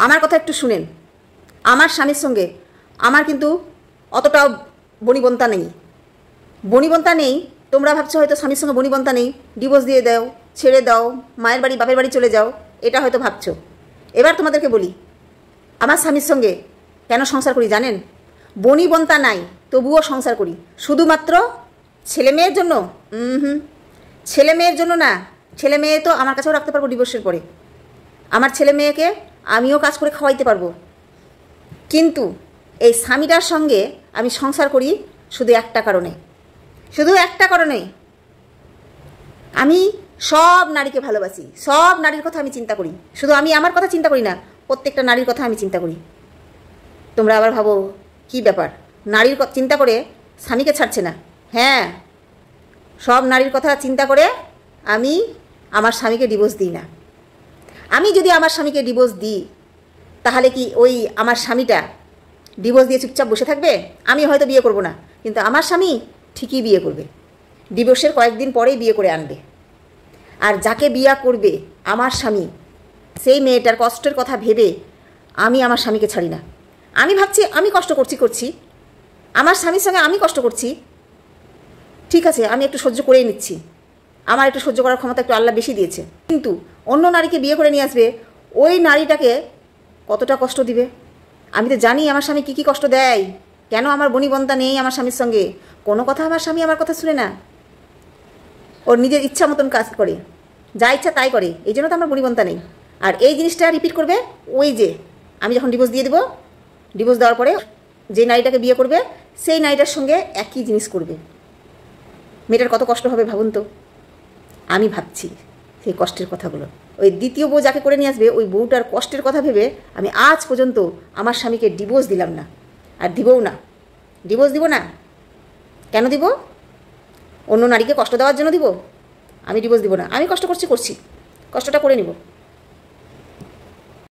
আমার কথা একটু শুনেন। আমার স্বামীর সঙ্গে আমার কিন্তু অতটাও বনিবন্তা নেই। বনিবন্তা নেই, তোমরা ভাবছো হয়তো স্বামীর সঙ্গে বনিবন্তা নেই, ডিভোর্স দিয়ে দাও, ছেড়ে দাও, মায়ের বাড়ি বাপের বাড়ি চলে যাও, এটা হয়তো ভাবছো। এবার তোমাদেরকে বলি, আমার স্বামীর সঙ্গে কেন সংসার করি জানেন? বনিবন্তা নাই, তবুও সংসার করি শুধুমাত্র ছেলে মেয়ের জন্য। ছেলে মেয়ের জন্য না, ছেলে মেয়ে তো আমার কাছেও রাখতে পারবো ডিভোর্সের পরে, আমার ছেলে মেয়েকে আমিও কাজ করে খাওয়াইতে পারবো। কিন্তু এই স্বামীটার সঙ্গে আমি সংসার করি শুধু একটা কারণে, শুধু একটা কারণে। আমি সব নারীকে ভালোবাসি, সব নারীর কথা আমি চিন্তা করি, শুধু আমি আমার কথা চিন্তা করি না, প্রত্যেকটা নারীর কথা আমি চিন্তা করি। তোমরা আবার ভাবো কি ব্যাপার, নারীর চিন্তা করে স্বামীকে ছাড়ছে না? হ্যাঁ, সব নারীর কথা চিন্তা করে আমি আমার স্বামীকে ডিভোর্স দিই না। আমি যদি আমার স্বামীকে ডিভোর্স দিই তাহলে কি ওই আমার স্বামীটা ডিভোর্স দিয়ে চুপচাপ বসে থাকবে? আমি হয়তো বিয়ে করব না, কিন্তু আমার স্বামী ঠিকই বিয়ে করবে, ডিভোর্সের কয়েকদিন পরেই বিয়ে করে আনবে। আর যাকে বিয়ে করবে আমার স্বামী, সেই মেয়েটার কষ্টের কথা ভেবে আমি আমার স্বামীকে ছাড়ি না। আমি ভাবছি আমি কষ্ট করছি, আমার স্বামীর সঙ্গে আমি কষ্ট করছি, ঠিক আছে, আমি একটু সহ্য করেই নিচ্ছি, আমার একটু সহ্য করার ক্ষমতা একটু আল্লাহ বেশি দিয়েছে। কিন্তু অন্য নারীকে বিয়ে করে নিয়ে আসবে, ওই নারীটাকে কতটা কষ্ট দিবে? আমি তো জানি আমার স্বামী কী কী কষ্ট দেয়। কেন আমার বনিবন্তা নেই আমার স্বামীর সঙ্গে? কোনো কথা আমার স্বামী আমার কথা শুনে না, ওর নিজের ইচ্ছা মতন কাজ করে, যা ইচ্ছা তাই করে, এই জন্য তো আমার বনিবন্তা নেই। আর এই জিনিসটা রিপিট করবে ওই যে আমি যখন ডিভোর্স দিয়ে দেবো, ডিভোর্স দেওয়ার পরে যে নারীটাকে বিয়ে করবে সেই নারীটার সঙ্গে একই জিনিস করবে। মেয়েটার কত কষ্ট হবে ভাবুন তো। আমি ভাবছি সেই কষ্টের কথাগুলো, ওই দ্বিতীয় বউ যাকে করে নিয়ে আসবে ওই বউটার কষ্টের কথা ভেবে আমি আজ পর্যন্ত আমার স্বামীকে ডিভোর্স দিলাম না, আর দিবও না। ডিভোর্স দিব না, কেন দিব? অন্য নারীকে কষ্ট দেওয়ার জন্য দিব? আমি ডিভোর্স দিব না। আমি কষ্ট করছি, কষ্টটা করে নিব।